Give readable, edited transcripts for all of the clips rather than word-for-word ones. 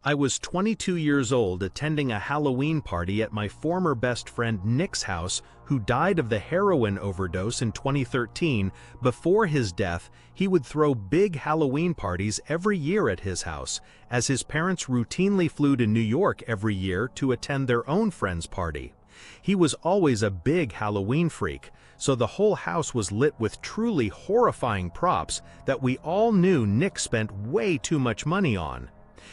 I was 22 years old attending a Halloween party at my former best friend Nick's house, who died of the heroin overdose in 2013. Before his death, he would throw big Halloween parties every year at his house, as his parents routinely flew to New York every year to attend their own friend's party. He was always a big Halloween freak, so the whole house was lit with truly horrifying props that we all knew Nick spent way too much money on.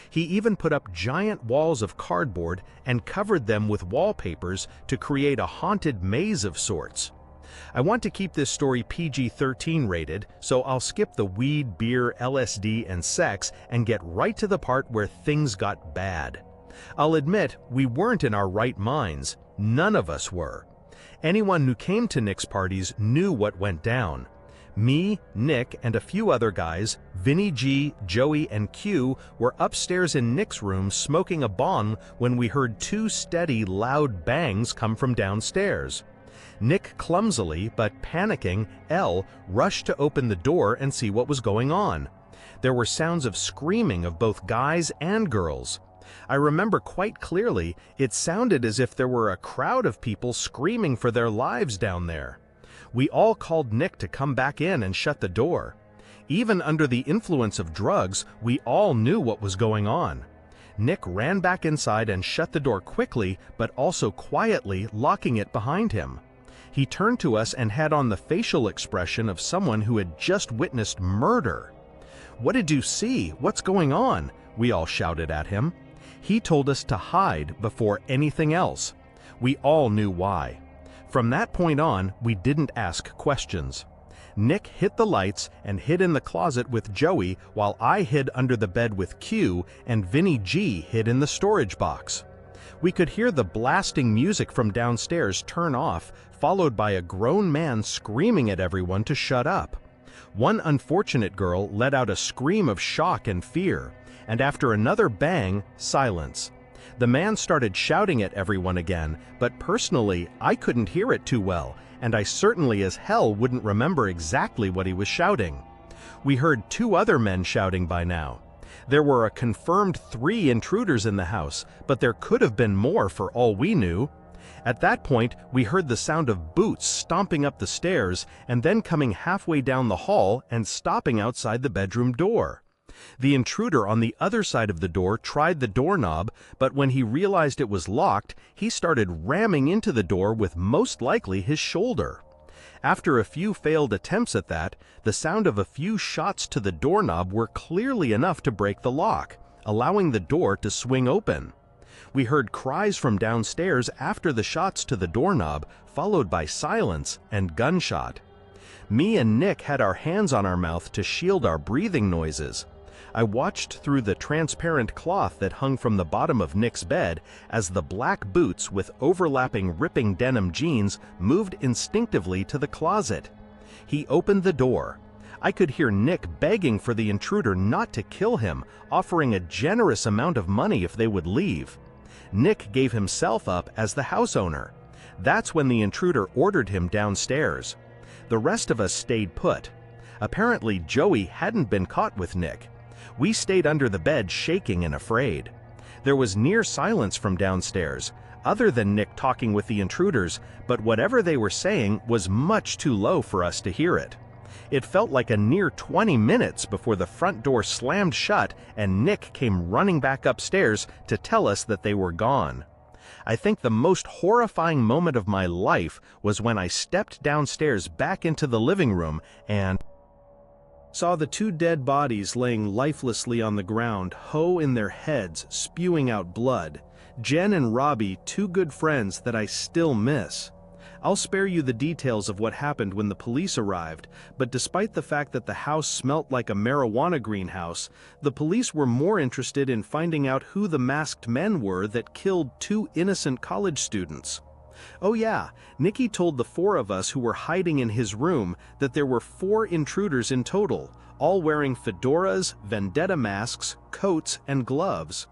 He even put up giant walls of cardboard and covered them with wallpapers to create a haunted maze of sorts. I want to keep this story PG-13 rated, so I'll skip the weed, beer, LSD, and sex and get right to the part where things got bad. I'll admit, we weren't in our right minds. None of us were. Anyone who came to Nick's parties knew what went down. Me, Nick, and a few other guys, Vinny G, Joey, and Q, were upstairs in Nick's room smoking a bong when we heard two steady, loud bangs come from downstairs. Nick clumsily, but panicking, L, rushed to open the door and see what was going on. There were sounds of screaming of both guys and girls. I remember quite clearly, it sounded as if there were a crowd of people screaming for their lives down there. We all called Nick to come back in and shut the door. Even under the influence of drugs, we all knew what was going on. Nick ran back inside and shut the door quickly, but also quietly, locking it behind him. He turned to us and had on the facial expression of someone who had just witnessed murder. "What did you see? What's going on?" we all shouted at him. He told us to hide before anything else. We all knew why. From that point on, we didn't ask questions. Nick hit the lights and hid in the closet with Joey, while I hid under the bed with Q, and Vinny G hid in the storage box. We could hear the blasting music from downstairs turn off, followed by a grown man screaming at everyone to shut up. One unfortunate girl let out a scream of shock and fear, and after another bang, silence. The man started shouting at everyone again, but personally, I couldn't hear it too well, and I certainly as hell wouldn't remember exactly what he was shouting. We heard two other men shouting by now. There were a confirmed 3 intruders in the house, but there could have been more for all we knew. At that point, we heard the sound of boots stomping up the stairs and then coming halfway down the hall and stopping outside the bedroom door. The intruder on the other side of the door tried the doorknob, but when he realized it was locked, he started ramming into the door with most likely his shoulder. After a few failed attempts at that, the sound of a few shots to the doorknob were clearly enough to break the lock, allowing the door to swing open. We heard cries from downstairs after the shots to the doorknob, followed by silence and gunshot. Me and Nick had our hands on our mouth to shield our breathing noises. I watched through the transparent cloth that hung from the bottom of Nick's bed as the black boots with overlapping ripping denim jeans moved instinctively to the closet. He opened the door. I could hear Nick begging for the intruder not to kill him, offering a generous amount of money if they would leave. Nick gave himself up as the house owner. That's when the intruder ordered him downstairs. The rest of us stayed put. Apparently, Joey hadn't been caught with Nick. We stayed under the bed shaking and afraid. There was near silence from downstairs, other than Nick talking with the intruders, but whatever they were saying was much too low for us to hear it. It felt like a near 20 minutes before the front door slammed shut and Nick came running back upstairs to tell us that they were gone. I think the most horrifying moment of my life was when I stepped downstairs back into the living room and saw the 2 dead bodies laying lifelessly on the ground, hoe in their heads, spewing out blood. Jen and Robbie, 2 good friends that I still miss. I'll spare you the details of what happened when the police arrived, but despite the fact that the house smelt like a marijuana greenhouse, the police were more interested in finding out who the masked men were that killed 2 innocent college students. Oh yeah, Nicky told the 4 of us who were hiding in his room that there were 4 intruders in total, all wearing fedoras, vendetta masks, coats, and gloves.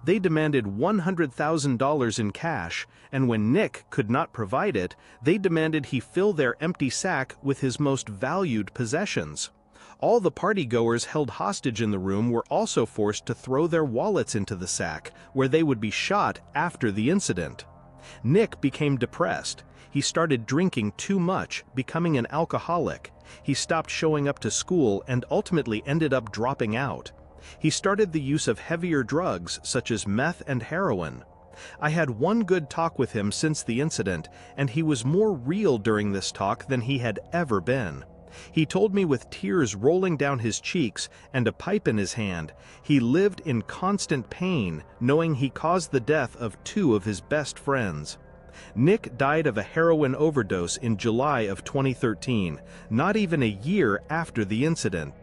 They demanded $100,000 in cash, and when Nick could not provide it, they demanded he fill their empty sack with his most valued possessions. All the partygoers held hostage in the room were also forced to throw their wallets into the sack, where they would be shot after the incident. Nick became depressed. He started drinking too much, becoming an alcoholic. He stopped showing up to school and ultimately ended up dropping out. He started the use of heavier drugs such as meth and heroin. I had one good talk with him since the incident, and he was more real during this talk than he had ever been. He told me with tears rolling down his cheeks and a pipe in his hand, he lived in constant pain, knowing he caused the death of two of his best friends. Nick died of a heroin overdose in July of 2013, not even a year after the incident.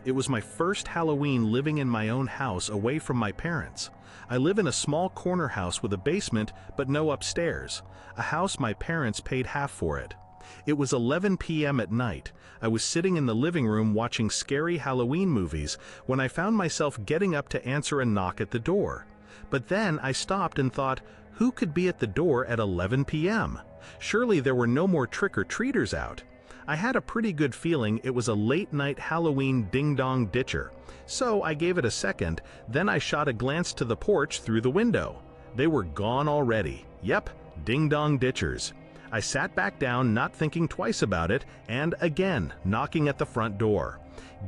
It was my first Halloween living in my own house away from my parents. I live in a small corner house with a basement but no upstairs, a house my parents paid half for it. It was 11 p.m. at night. I was sitting in the living room watching scary Halloween movies when I found myself getting up to answer a knock at the door. But then I stopped and thought, who could be at the door at 11 p.m.? Surely there were no more trick-or-treaters out. I had a pretty good feeling it was a late-night Halloween ding-dong ditcher. So I gave it a second, then I shot a glance to the porch through the window. They were gone already. Yep, ding-dong ditchers. I sat back down, not thinking twice about it, and again, knocking at the front door.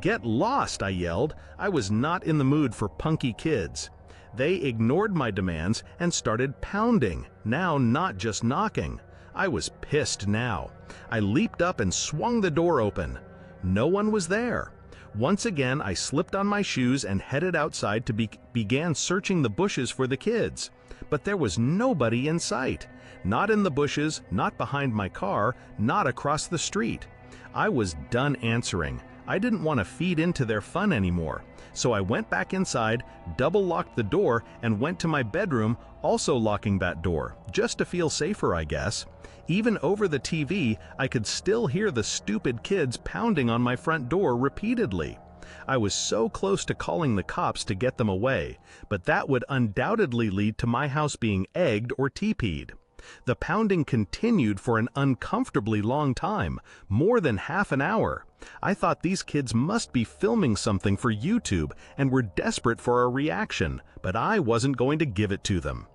"Get lost," I yelled. I was not in the mood for punky kids. They ignored my demands and started pounding, now not just knocking. I was pissed now. I leaped up and swung the door open. No one was there. Once again, I slipped on my shoes and headed outside to began searching the bushes for the kids. But there was nobody in sight. Not in the bushes, not behind my car, not across the street. I was done answering. I didn't want to feed into their fun anymore. So I went back inside, double-locked the door, and went to my bedroom, also locking that door, just to feel safer, I guess. Even over the TV, I could still hear the stupid kids pounding on my front door repeatedly. I was so close to calling the cops to get them away, but that would undoubtedly lead to my house being egged or TP'd. The pounding continued for an uncomfortably long time, more than half an hour. I thought these kids must be filming something for YouTube and were desperate for a reaction, but I wasn't going to give it to them.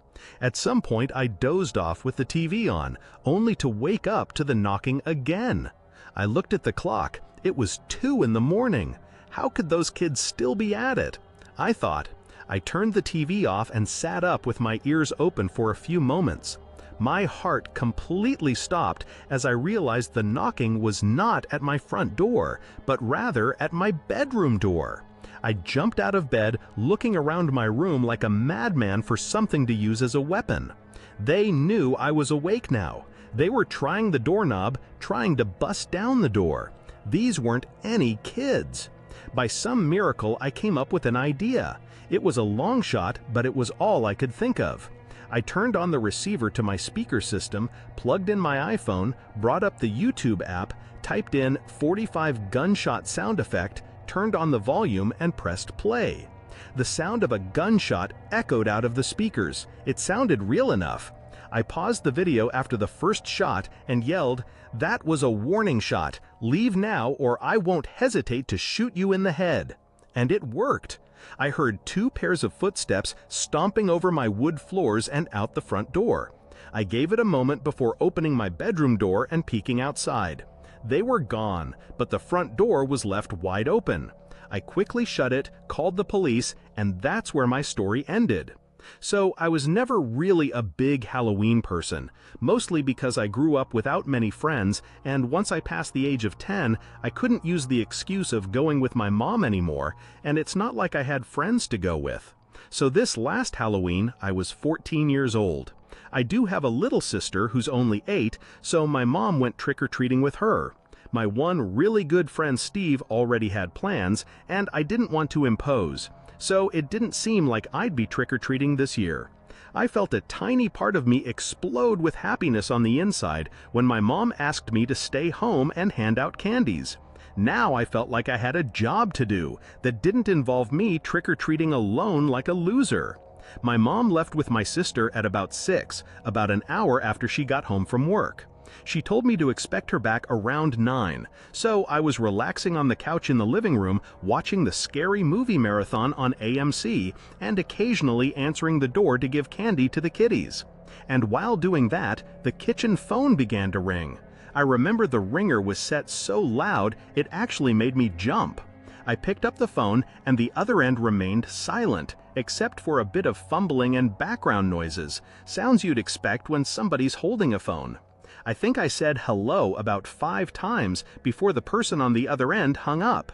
At some point I dozed off with the TV on, only to wake up to the knocking again. I looked at the clock. It was 2 in the morning. How could those kids still be at it? I thought. I turned the TV off and sat up with my ears open for a few moments. My heart completely stopped as I realized the knocking was not at my front door, but rather at my bedroom door. I jumped out of bed, looking around my room like a madman for something to use as a weapon. They knew I was awake now. They were trying the doorknob, trying to bust down the door. These weren't any kids. By some miracle, I came up with an idea. It was a long shot, but it was all I could think of. I turned on the receiver to my speaker system, plugged in my iPhone, brought up the YouTube app, typed in 45 gunshot sound effect, turned on the volume, and pressed play. The sound of a gunshot echoed out of the speakers. It sounded real enough. I paused the video after the first shot and yelled, "That was a warning shot. Leave now or I won't hesitate to shoot you in the head." And it worked. I heard 2 pairs of footsteps stomping over my wood floors and out the front door. I gave it a moment before opening my bedroom door and peeking outside. They were gone, but the front door was left wide open. I quickly shut it, called the police, and that's where my story ended. So I was never really a big Halloween person, mostly because I grew up without many friends, and once I passed the age of 10, I couldn't use the excuse of going with my mom anymore, and it's not like I had friends to go with. So this last Halloween, I was 14 years old. I do have a little sister who's only 8, so my mom went trick-or-treating with her. My one really good friend Steve already had plans, and I didn't want to impose. So it didn't seem like I'd be trick-or-treating this year. I felt a tiny part of me explode with happiness on the inside when my mom asked me to stay home and hand out candies. Now I felt like I had a job to do that didn't involve me trick-or-treating alone like a loser. My mom left with my sister at about 6, about an hour after she got home from work. She told me to expect her back around 9, so I was relaxing on the couch in the living room watching the scary movie marathon on AMC and occasionally answering the door to give candy to the kitties. And while doing that, the kitchen phone began to ring. I remember the ringer was set so loud it actually made me jump. I picked up the phone and the other end remained silent, except for a bit of fumbling and background noises, sounds you'd expect when somebody's holding a phone. I think I said hello about 5 times before the person on the other end hung up.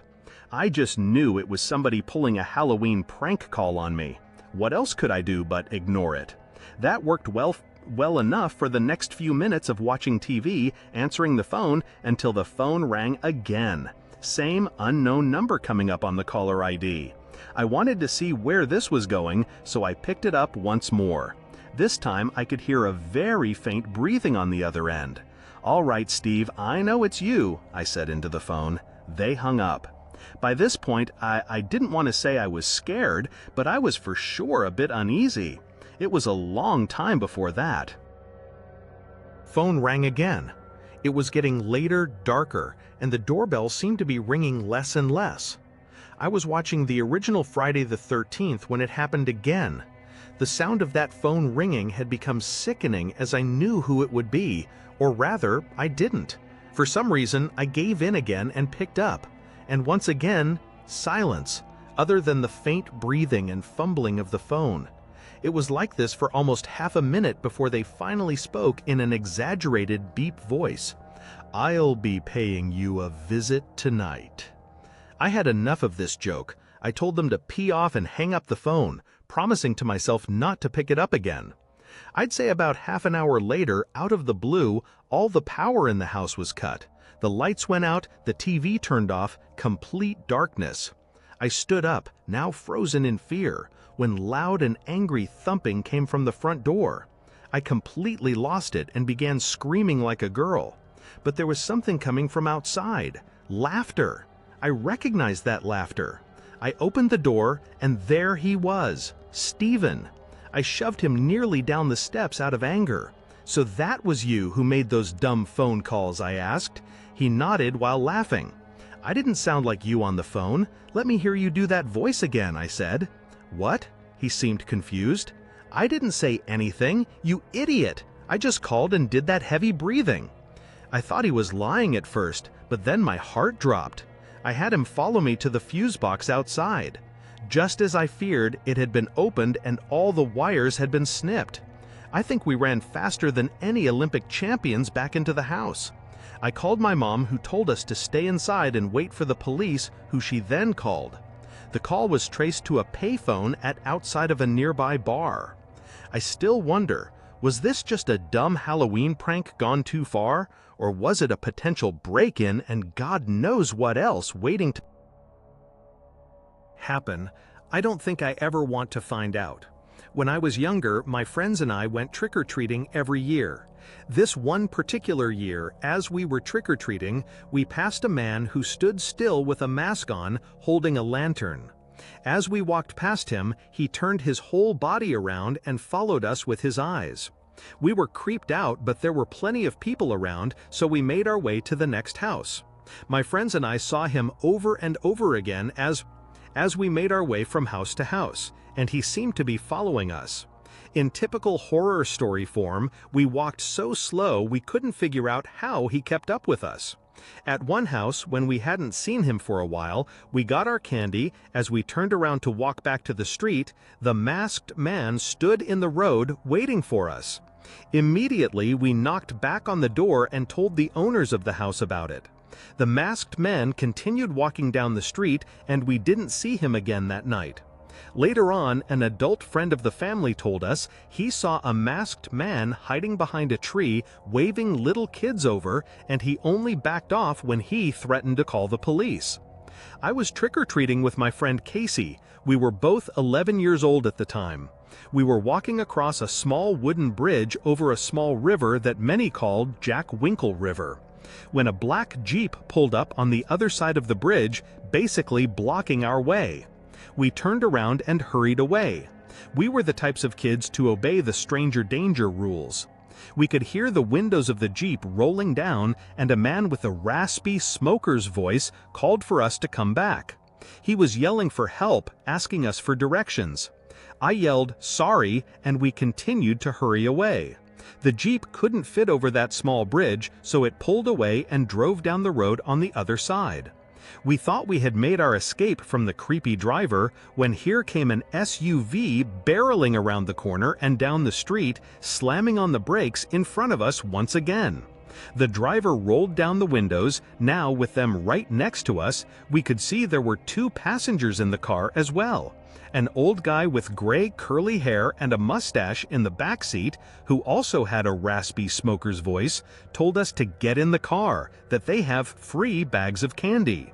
I just knew it was somebody pulling a Halloween prank call on me. What else could I do but ignore it? That worked well enough for the next few minutes of watching TV, answering the phone, until the phone rang again. Same unknown number coming up on the caller ID. I wanted to see where this was going, so I picked it up once more. This time I could hear a very faint breathing on the other end. "All right, Steve, I know it's you," I said into the phone. They hung up. By this point, I didn't want to say I was scared, but I was for sure a bit uneasy. It was a long time before that. Phone rang again. It was getting later, darker, and the doorbell seemed to be ringing less and less. I was watching the original Friday the 13th when it happened again. The sound of that phone ringing had become sickening as I knew who it would be, or rather, I didn't. For some reason, I gave in again and picked up. And once again, silence, other than the faint breathing and fumbling of the phone. It was like this for almost half a minute before they finally spoke in an exaggerated beep voice. "I'll be paying you a visit tonight." I had enough of this joke. I told them to pee off and hang up the phone, promising to myself not to pick it up again. I'd say about half an hour later, out of the blue, all the power in the house was cut. The lights went out, the TV turned off, complete darkness. I stood up, now frozen in fear, when loud and angry thumping came from the front door. I completely lost it and began screaming like a girl. But there was something coming from outside. Laughter. I recognized that laughter. I opened the door, and there he was, Stephen. I shoved him nearly down the steps out of anger. "So that was you who made those dumb phone calls?" I asked. He nodded while laughing. "I didn't sound like you on the phone. Let me hear you do that voice again," I said. "What?" He seemed confused. "I didn't say anything, you idiot! I just called and did that heavy breathing." I thought he was lying at first, but then my heart dropped. I had him follow me to the fuse box outside. Just as I feared, it had been opened and all the wires had been snipped. I think we ran faster than any Olympic champions back into the house. I called my mom, who told us to stay inside and wait for the police, who she then called. The call was traced to a payphone at outside of a nearby bar. I still wonder, was this just a dumb Halloween prank gone too far, or was it a potential break-in and God knows what else waiting to happen? I don't think I ever want to find out. When I was younger, my friends and I went trick-or-treating every year. This one particular year, as we were trick-or-treating, we passed a man who stood still with a mask on, holding a lantern. As we walked past him, he turned his whole body around and followed us with his eyes. We were creeped out, but there were plenty of people around, so we made our way to the next house. My friends and I saw him over and over again as we made our way from house to house, and he seemed to be following us. In typical horror story form, we walked so slow we couldn't figure out how he kept up with us. At one house, when we hadn't seen him for a while, we got our candy. As we turned around to walk back to the street, the masked man stood in the road waiting for us. Immediately, we knocked back on the door and told the owners of the house about it. The masked man continued walking down the street, and we didn't see him again that night. Later on, an adult friend of the family told us he saw a masked man hiding behind a tree, waving little kids over, and he only backed off when he threatened to call the police. I was trick-or-treating with my friend Casey. We were both 11 years old at the time. We were walking across a small wooden bridge over a small river that many called Jack Winkle River, when a black Jeep pulled up on the other side of the bridge, basically blocking our way. We turned around and hurried away. We were the types of kids to obey the stranger danger rules. We could hear the windows of the Jeep rolling down, and a man with a raspy smoker's voice called for us to come back. He was yelling for help, asking us for directions. I yelled, "Sorry," and we continued to hurry away. The Jeep couldn't fit over that small bridge, so it pulled away and drove down the road on the other side. We thought we had made our escape from the creepy driver when here came an SUV barreling around the corner and down the street, slamming on the brakes in front of us once again. The driver rolled down the windows. Now, with them right next to us, we could see there were 2 passengers in the car as well. An old guy with gray curly hair and a mustache in the back seat, who also had a raspy smoker's voice, told us to get in the car, that they have free bags of candy.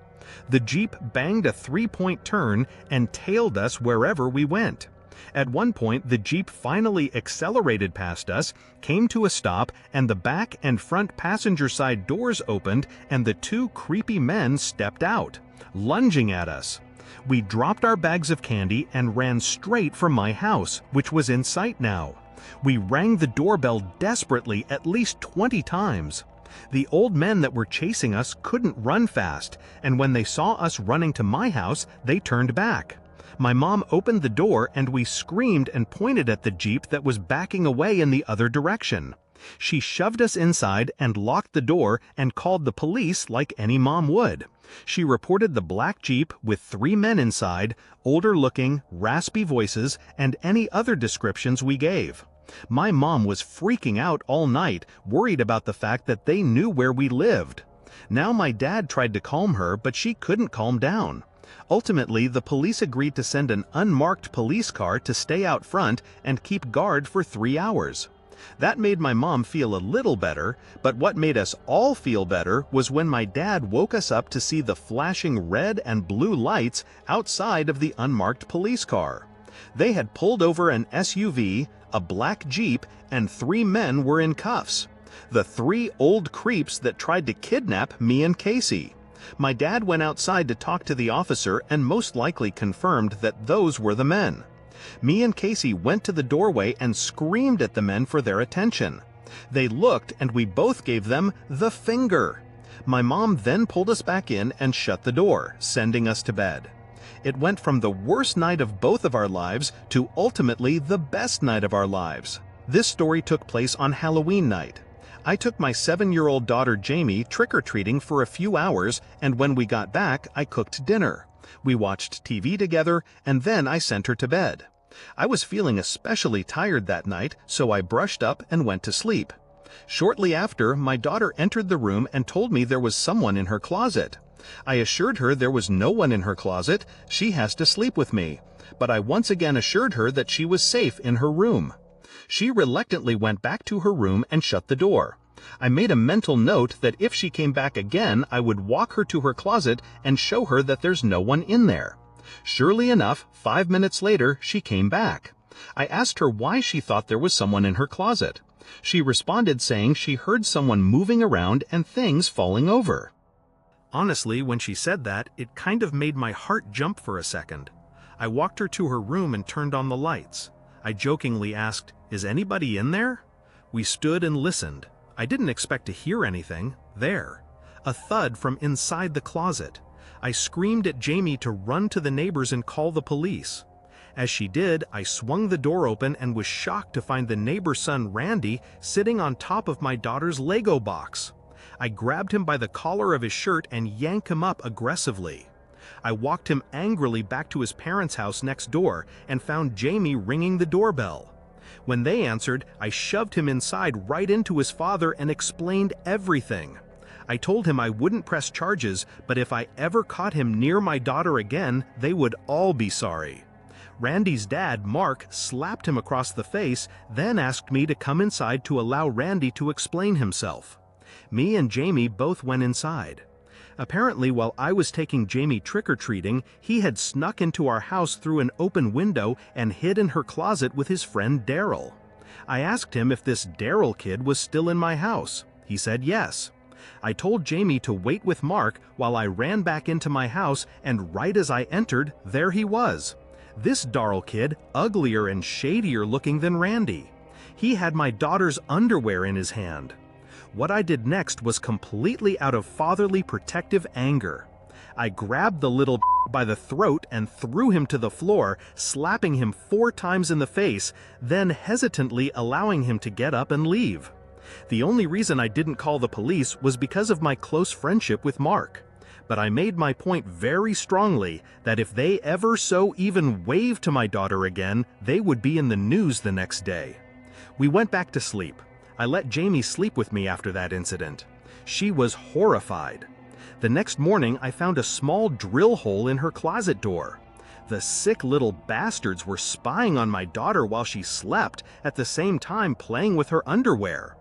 The Jeep banged a 3-point turn and tailed us wherever we went. At one point, the Jeep finally accelerated past us, came to a stop, and the back and front passenger side doors opened and the 2 creepy men stepped out, lunging at us. We dropped our bags of candy and ran straight for my house, which was in sight now. We rang the doorbell desperately at least 20 times. The old men that were chasing us couldn't run fast, and when they saw us running to my house, they turned back. My mom opened the door and we screamed and pointed at the Jeep that was backing away in the other direction. She shoved us inside and locked the door and called the police like any mom would. She reported the black Jeep with 3 men inside, older-looking, raspy voices, and any other descriptions we gave. My mom was freaking out all night, worried about the fact that they knew where we lived. Now my dad tried to calm her, but she couldn't calm down. Ultimately, the police agreed to send an unmarked police car to stay out front and keep guard for 3 hours. That made my mom feel a little better, but what made us all feel better was when my dad woke us up to see the flashing red and blue lights outside of the unmarked police car. They had pulled over an SUV, a black Jeep, and 3 men were in cuffs. The 3 old creeps that tried to kidnap me and Casey. My dad went outside to talk to the officer and most likely confirmed that those were the men. Me and Casey went to the doorway and screamed at the men for their attention. They looked and we both gave them the finger. My mom then pulled us back in and shut the door, sending us to bed. It went from the worst night of both of our lives to ultimately the best night of our lives. This story took place on Halloween night. I took my 7-year-old daughter Jamie trick-or-treating for a few hours, and when we got back, I cooked dinner. We watched TV together, and then I sent her to bed. I was feeling especially tired that night, so I brushed up and went to sleep. Shortly after, my daughter entered the room and told me there was someone in her closet. I assured her there was no one in her closet. She has to sleep with me. But I once again assured her that she was safe in her room. She reluctantly went back to her room and shut the door. I made a mental note that if she came back again, I would walk her to her closet and show her that there's no one in there. Surely enough, 5 minutes later, she came back. I asked her why she thought there was someone in her closet. She responded saying she heard someone moving around and things falling over. Honestly, when she said that, it kind of made my heart jump for a second. I walked her to her room and turned on the lights. I jokingly asked, "Is anybody in there?" We stood and listened. I didn't expect to hear anything. There. A thud from inside the closet. I screamed at Jamie to run to the neighbors and call the police. As she did, I swung the door open and was shocked to find the neighbor's son Randy sitting on top of my daughter's Lego box. I grabbed him by the collar of his shirt and yanked him up aggressively. I walked him angrily back to his parents' house next door and found Jamie ringing the doorbell. When they answered, I shoved him inside right into his father and explained everything. I told him I wouldn't press charges, but if I ever caught him near my daughter again, they would all be sorry. Randy's dad, Mark, slapped him across the face, then asked me to come inside to allow Randy to explain himself. Me and Jamie both went inside. Apparently, while I was taking Jamie trick-or-treating, he had snuck into our house through an open window and hid in her closet with his friend Daryl. I asked him if this Daryl kid was still in my house. He said yes. I told Jamie to wait with Mark while I ran back into my house, and right as I entered, there he was. This Daryl kid, uglier and shadier looking than Randy. He had my daughter's underwear in his hand. What I did next was completely out of fatherly protective anger. I grabbed the little by the throat and threw him to the floor, slapping him 4 times in the face, then hesitantly allowing him to get up and leave. The only reason I didn't call the police was because of my close friendship with Mark. But I made my point very strongly that if they ever so even waved to my daughter again, they would be in the news the next day. We went back to sleep. I let Jamie sleep with me after that incident. She was horrified. The next morning, I found a small drill hole in her closet door. The sick little bastards were spying on my daughter while she slept, at the same time playing with her underwear.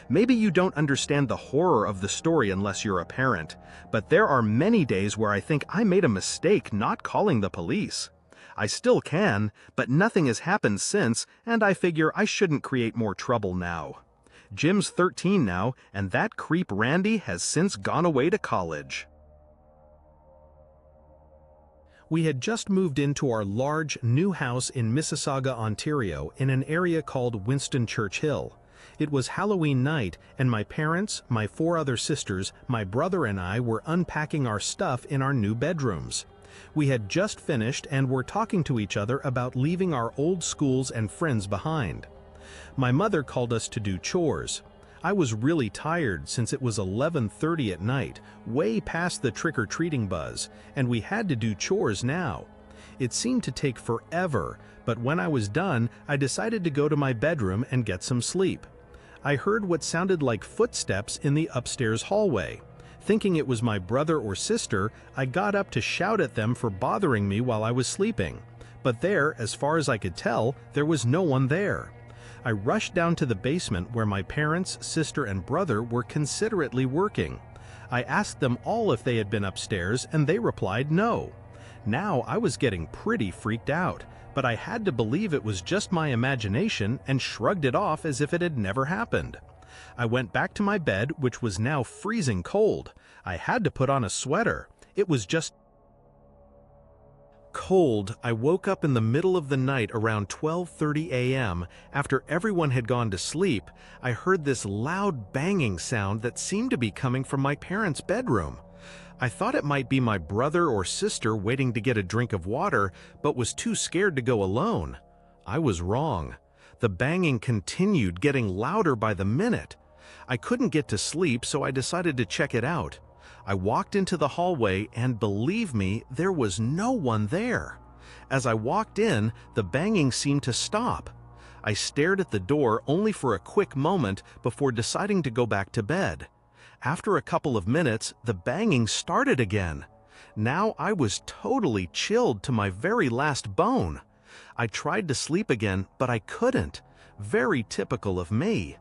Maybe you don't understand the horror of the story unless you're a parent, but there are many days where I think I made a mistake not calling the police. I still can, but nothing has happened since, and I figure I shouldn't create more trouble now. Jim's 13 now, and that creep Randy has since gone away to college. We had just moved into our large, new house in Mississauga, Ontario, in an area called Winston Churchill. It was Halloween night, and my parents, my 4 other sisters, my brother and I were unpacking our stuff in our new bedrooms. We had just finished and were talking to each other about leaving our old schools and friends behind. My mother called us to do chores. I was really tired since it was 11:30 at night, way past the trick-or-treating buzz, and we had to do chores now. It seemed to take forever, but when I was done, I decided to go to my bedroom and get some sleep. I heard what sounded like footsteps in the upstairs hallway. Thinking it was my brother or sister, I got up to shout at them for bothering me while I was sleeping. But there, as far as I could tell, there was no one there. I rushed down to the basement where my parents, sister, and brother were considerately working. I asked them all if they had been upstairs, and they replied no. Now I was getting pretty freaked out, but I had to believe it was just my imagination and shrugged it off as if it had never happened. I went back to my bed, which was now freezing cold. I had to put on a sweater. It was just cold. I woke up in the middle of the night around 12:30 a.m. After everyone had gone to sleep. I heard this loud banging sound that seemed to be coming from my parents' bedroom. I thought it might be my brother or sister waiting to get a drink of water, but was too scared to go alone. I was wrong. The banging continued, getting louder by the minute. I couldn't get to sleep, so I decided to check it out. I walked into the hallway, and believe me, there was no one there. As I walked in, the banging seemed to stop. I stared at the door only for a quick moment before deciding to go back to bed. After a couple of minutes, the banging started again. Now I was totally chilled to my very last bone. I tried to sleep again, but I couldn't. Very typical of me.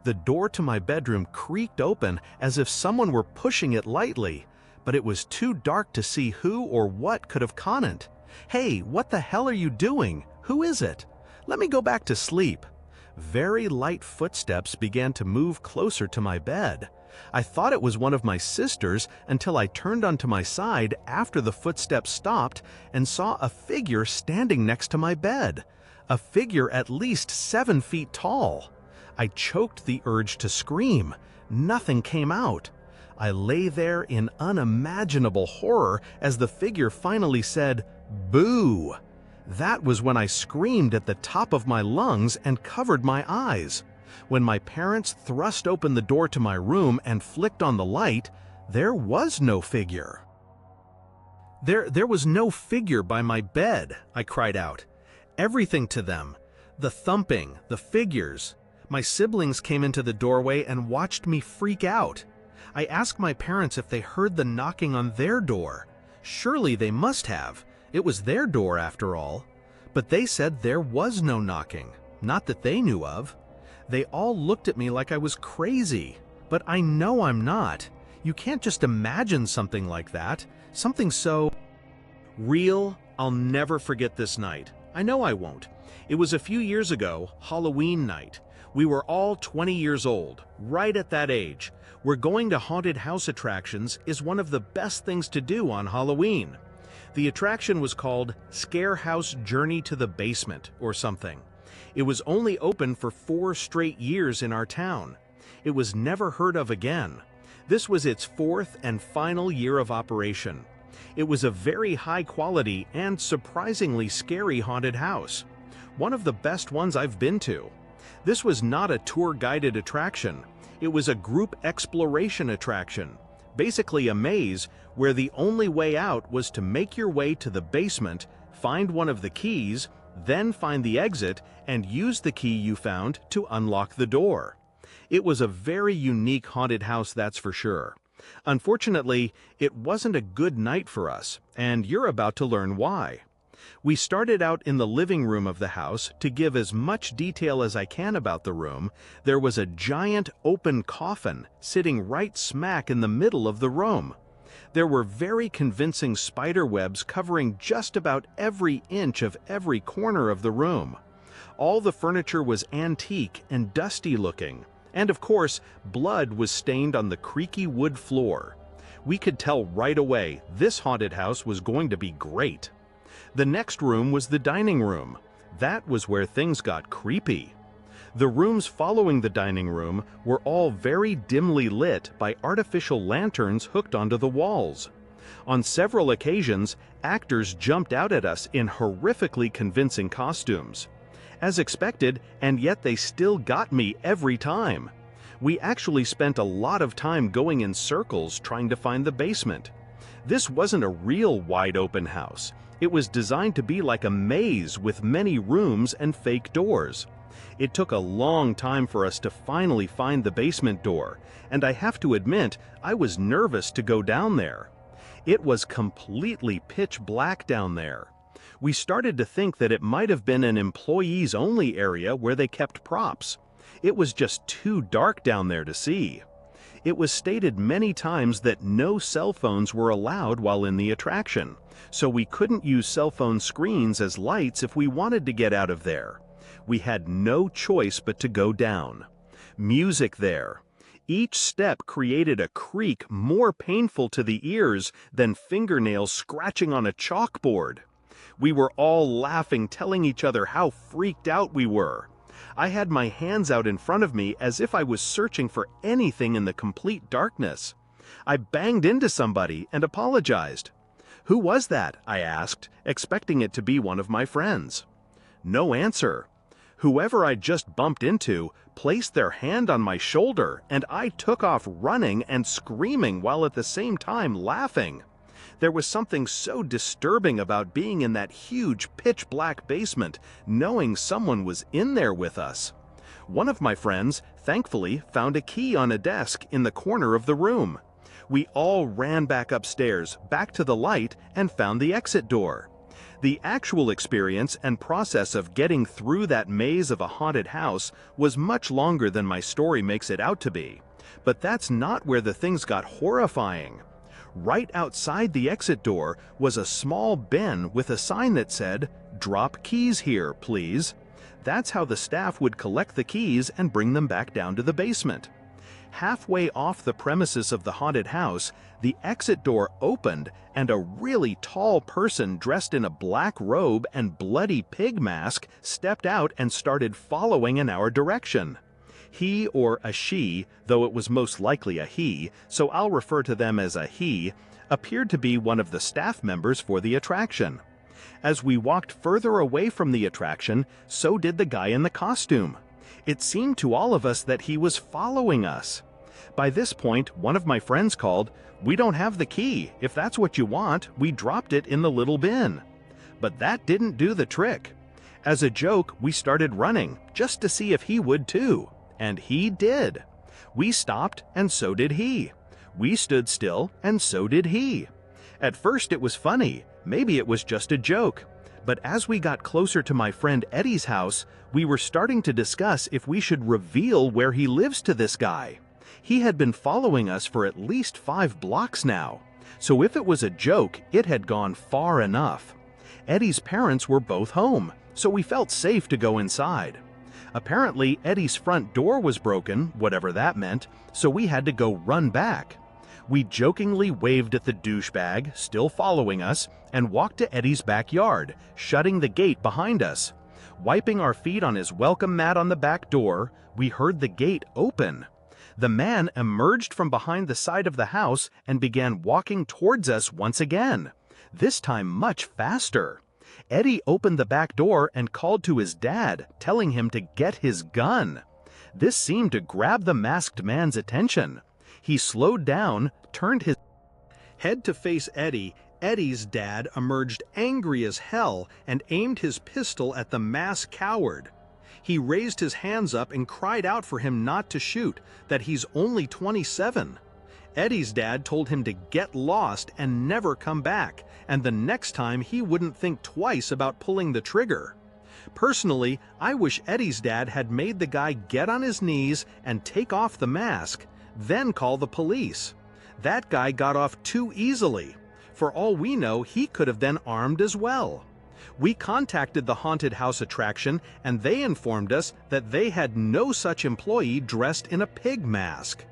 The door to my bedroom creaked open as if someone were pushing it lightly, but it was too dark to see who or what could have done it. "Hey, what the hell are you doing? Who is it? Let me go back to sleep." Very light footsteps began to move closer to my bed. I thought it was one of my sisters until I turned onto my side after the footsteps stopped and saw a figure standing next to my bed. A figure at least 7 feet tall. I choked the urge to scream. Nothing came out. I lay there in unimaginable horror as the figure finally said, "Boo!" That was when I screamed at the top of my lungs and covered my eyes. When my parents thrust open the door to my room and flicked on the light, there was no figure. There was no figure by my bed, I cried out. Everything to them. The thumping, the figures. My siblings came into the doorway and watched me freak out. I asked my parents if they heard the knocking on their door. Surely they must have. It was their door after all. But they said there was no knocking, not that they knew of. They all looked at me like I was crazy, but I know I'm not. You can't just imagine something like that, something so real. I'll never forget this night. I know I won't. It was a few years ago, Halloween night. We were all 20 years old, right at that age. We're going to haunted house attractions is one of the best things to do on Halloween. The attraction was called Scare House Journey to the Basement or something. It was only open for 4 straight years in our town. It was never heard of again. This was its 4th and final year of operation. It was a very high-quality and surprisingly scary haunted house. One of the best ones I've been to. This was not a tour-guided attraction. It was a group exploration attraction. Basically a maze where the only way out was to make your way to the basement, find one of the keys, then find the exit and use the key you found to unlock the door. It was a very unique haunted house, that's for sure. Unfortunately, it wasn't a good night for us, and you're about to learn why. We started out in the living room of the house. To give as much detail as I can about the room, there was a giant open coffin sitting right smack in the middle of the room. There were very convincing spider webs covering just about every inch of every corner of the room. All the furniture was antique and dusty looking, and of course, blood was stained on the creaky wood floor. We could tell right away this haunted house was going to be great. The next room was the dining room. That was where things got creepy. The rooms following the dining room were all very dimly lit by artificial lanterns hooked onto the walls. On several occasions, actors jumped out at us in horrifically convincing costumes. As expected, and yet they still got me every time. We actually spent a lot of time going in circles trying to find the basement. This wasn't a real wide-open house. It was designed to be like a maze with many rooms and fake doors. It took a long time for us to finally find the basement door, and I have to admit, I was nervous to go down there. It was completely pitch black down there. We started to think that it might have been an employees-only area where they kept props. It was just too dark down there to see. It was stated many times that no cell phones were allowed while in the attraction, so we couldn't use cell phone screens as lights if we wanted to get out of there. We had no choice but to go down. Music there. Each step created a creak more painful to the ears than fingernails scratching on a chalkboard. We were all laughing, telling each other how freaked out we were. I had my hands out in front of me as if I was searching for anything in the complete darkness. I banged into somebody and apologized. "Who was that?" I asked, expecting it to be one of my friends. No answer. Whoever I just bumped into placed their hand on my shoulder, and I took off running and screaming while at the same time laughing. There was something so disturbing about being in that huge pitch-black basement, knowing someone was in there with us. One of my friends, thankfully, found a key on a desk in the corner of the room. We all ran back upstairs, back to the light, and found the exit door. The actual experience and process of getting through that maze of a haunted house was much longer than my story makes it out to be. But that's not where the things got horrifying. Right outside the exit door was a small bin with a sign that said, "Drop keys here, please." That's how the staff would collect the keys and bring them back down to the basement. Halfway off the premises of the haunted house, the exit door opened and a really tall person dressed in a black robe and bloody pig mask stepped out and started following in our direction. He or a she, though it was most likely a he, so I'll refer to them as a he, appeared to be one of the staff members for the attraction. As we walked further away from the attraction, so did the guy in the costume. It seemed to all of us that he was following us. By this point, one of my friends called, "We don't have the key. If that's what you want, we dropped it in the little bin." But that didn't do the trick. As a joke, we started running, just to see if he would too. And he did. We stopped, and so did he. We stood still, and so did he. At first it was funny. Maybe it was just a joke. But as we got closer to my friend Eddie's house, we were starting to discuss if we should reveal where he lives to this guy. He had been following us for at least 5 blocks now. So if it was a joke, it had gone far enough. Eddie's parents were both home, so we felt safe to go inside. Apparently, Eddie's front door was broken, whatever that meant, so we had to go run back. We jokingly waved at the douchebag, still following us, and walked to Eddie's backyard, shutting the gate behind us. Wiping our feet on his welcome mat on the back door, we heard the gate open. The man emerged from behind the side of the house and began walking towards us once again, this time much faster. Eddie opened the back door and called to his dad, telling him to get his gun. This seemed to grab the masked man's attention. He slowed down, turned his head to face Eddie. Eddie's dad emerged angry as hell and aimed his pistol at the masked coward. He raised his hands up and cried out for him not to shoot, that he's only 27. Eddie's dad told him to get lost and never come back, and the next time he wouldn't think twice about pulling the trigger. Personally, I wish Eddie's dad had made the guy get on his knees and take off the mask, then call the police. That guy got off too easily. For all we know, he could have been armed as well. We contacted the haunted house attraction and they informed us that they had no such employee dressed in a pig mask.